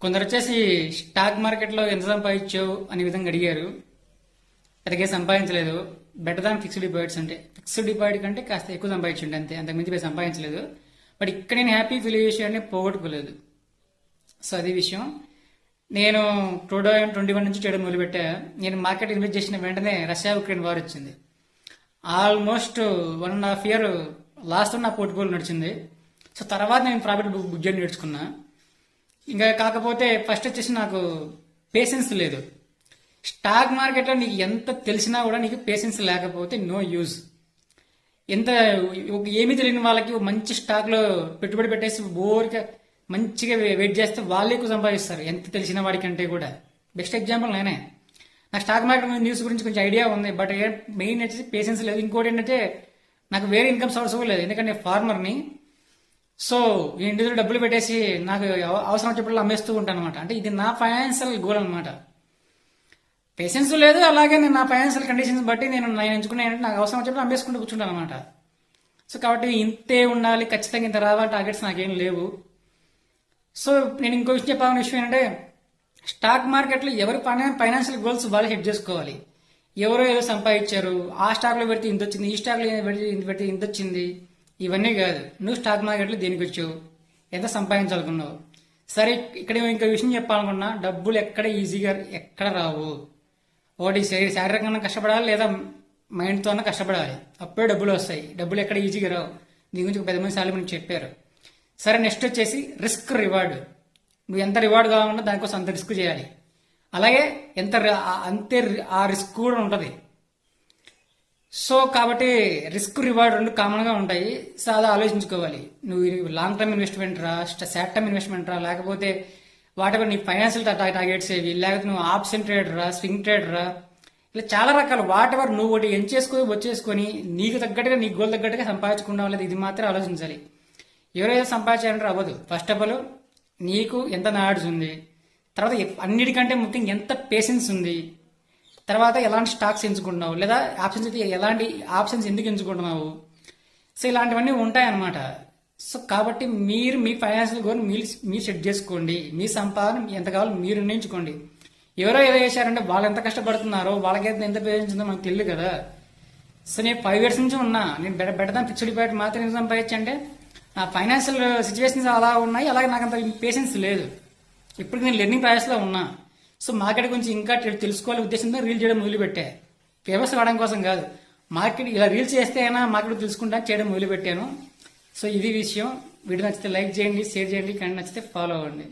కొందరు వచ్చేసి స్టాక్ మార్కెట్లో ఎంత సంపాదించావు అనే విధంగా అడిగారు. పెద్దగా సంపాదించలేదు. బెటర్ దాన్ ఫిక్స్డ్ డిపాజిట్స్ అంటే ఫిక్స్డ్ డిపాజిట్ కంటే కాస్త ఎక్కువ సంపాదించండి అంతే, అంతకుమించి పోయి సంపాదించలేదు. బట్ ఇక్కడ నేను హ్యాపీ ఫీల్ అయ్యే విషయాన్ని పోగొట్టుకోలేదు. సో అది విషయం. నేను 2021 నుంచి చేయడం మొదలుపెట్టా. నేను మార్కెట్ ఇన్వెస్ట్ చేసిన వెంటనే రష్యా ఉక్రెయిన్ వార్ వచ్చింది. ఆల్మోస్ట్ 1.5 year లాస్ట్ నా పోర్ట్ఫోలియో నడిచింది. సో తర్వాత నేను ప్రాఫిట్ బుక్ చేయడం నేర్చుకున్నా. ఇంకా కాకపోతే ఫస్ట్ వచ్చేసి నాకు పేషెన్స్ లేదు. స్టాక్ మార్కెట్లో నీకు ఎంత తెలిసినా కూడా నీకు పేషెన్స్ లేకపోతే నో యూజ్. ఎంత ఏమీ తెలియని వాళ్ళకి మంచి స్టాక్లో పెట్టుబడి పెట్టేసి బోర్గా మంచిగా వెయిట్ చేస్తే వాళ్ళే ఎక్కువ సంపాదిస్తారు, ఎంత తెలిసిన వాడికంటే కూడా. బెస్ట్ ఎగ్జాంపుల్ నేనే. నాకు స్టాక్ మార్కెట్ న్యూస్ గురించి కొంచెం ఐడియా ఉంది, బట్ మెయిన్ వచ్చేసి పేషెన్స్ లేదు. ఇంకోటి ఏంటంటే నాకు వేరే ఇన్కమ్ సోర్స్ కూడా లేదు, ఎందుకంటే నేను ఫార్మర్ని. సో ఇంటి డబ్బులు పెట్టేసి నాకు అవసరం వచ్చేప్పుడు అమ్మేస్తూ ఉంటాను అనమాట. అంటే ఇది నా ఫైనాన్షియల్ గోల్ అనమాట. పేషెన్స్ లేదు, అలాగే నేను నా ఫైనాన్షియల్ కండిషన్స్ బట్టి నేను ఎంచుకునే నాకు అవసరం వచ్చేప్పుడు అమ్మేసుకుంటూ కూర్చుంటాను అనమాట. సో కాబట్టి ఇంతే ఉండాలి, ఖచ్చితంగా ఇంత రావాలి టార్గెట్స్ నాకేం లేవు. సో నేను ఇంకో విషయం చెప్పాలన్న విషయం ఏంటంటే స్టాక్ మార్కెట్లో ఎవరి ఫైనాన్షియల్ గోల్స్ వాళ్ళు సెట్ చేసుకోవాలి. ఎవరో ఏదో సంపాదించారు, ఆ స్టాక్లో పెడితే ఇంత వచ్చింది, ఈ స్టాక్లో పెడితే ఇంత వచ్చింది, ఇవన్నీ కాదు. నువ్వు స్టాక్ మార్కెట్లో దేనికి వచ్చావు, ఎంత సంపాదించాలనుకున్నావు. సరే ఇక్కడ ఇంకో విషయం చెప్పాలనుకున్నా, డబ్బులు ఎక్కడ ఈజీగా ఎక్కడ రావు. ఒకటి శారీరకంగా కష్టపడాలి, లేదా మైండ్తో కష్టపడాలి, అప్పుడే డబ్బులు వస్తాయి. డబ్బులు ఎక్కడ ఈజీగా రావు. దీని గురించి 10 మంది సార్లు మనకి చెప్పారు. సరే నెక్స్ట్ వచ్చేసి రిస్క్ రివార్డ్. నువ్వు ఎంత రివార్డ్ కావాలన్నా దానికోసం అంత రిస్క్ చేయాలి. అలాగే అంతే ఆ రిస్క్ కూడా ఉంటుంది. సో కాబట్టి రిస్క్ రివార్డ్ రెండు కామన్గా ఉంటాయి. సో అది ఆలోచించుకోవాలి. నువ్వు లాంగ్ టర్మ్ ఇన్వెస్ట్మెంట్ రా, షార్ట్ టర్మ్ ఇన్వెస్ట్మెంట్ రా, లేకపోతే వాటెవర్ నీ ఫైనాన్షియల్ టార్గెట్స్ ఏవి, లేకపోతే నువ్వు ఆప్షన్ ట్రేడ్ రా, స్వింగ్ ట్రేడ్ రా, ఇలా చాలా రకాలు. వాటెవర్ నువ్వు ఒకటి వచ్చేసుకొని నీకు తగ్గట్టుగా నీ గోల్ తగ్గట్టుగా సంపాదించుకున్నావు లేదు, ఇది మాత్రం ఆలోచించాలి. ఎవరైతే సంపాదించాలంటే అవ్వదు. ఫస్ట్ ఆఫ్ ఆల్ నీకు ఎంత నాలెడ్జ్ ఉంది, తర్వాత అన్నిటికంటే ముఖ్యంగా ఎంత పేషెన్స్ ఉంది, తర్వాత ఎలాంటి స్టాక్స్ ఎంచుకుంటున్నావు, లేదా ఆప్షన్స్ అయితే ఎలాంటి ఆప్షన్స్ ఎందుకు ఎంచుకుంటున్నావు. సో ఇలాంటివన్నీ ఉంటాయన్నమాట. సో కాబట్టి మీరు మీ ఫైనాన్షియల్ గోల్ మీరు సెట్ చేసుకోండి. మీ సంపాదన ఎంత కావాలో మీరు నిర్ణయించుకోండి. ఎవరో ఏదో చేశారంటే వాళ్ళు ఎంత కష్టపడుతున్నారో, వాళ్ళకైతే ఎంత పేషెన్స్ ఉందో మనకు తెలియదు కదా. సో నేను 5 years నుంచి ఉన్నా. నేను బెటర్ దాన్ ఫిక్స్డ్ డిపాజిట్ మాత్రం ఎంత సంపాదించి అంటే నా ఫైనాన్షియల్ సిచ్యువేషన్స్ అలా ఉన్నాయి, అలాగే నాకు అంత పేషెన్స్ లేదు. ఇప్పుడు నేను లెర్నింగ్ ప్రాసెస్లో ఉన్నా. సో మార్కెట్ గురించి ఇంకా తెలుసుకోవాలనే ఉద్దేశంతో రీల్ చేయడం మొదలుపెట్టా. ఫేమస్ కావడం కోసం కాదు, మార్కెట్ ఇలా రీల్స్ చేస్తే అయినా మార్కెట్ తెలుసుకుంటా చేయడం మొదలుపెట్టాను. సో ఇది విషయం. వీడియో నచ్చితే లైక్ చేయండి, షేర్ చేయండి, కానీ నచ్చితే ఫాలో అవ్వండి.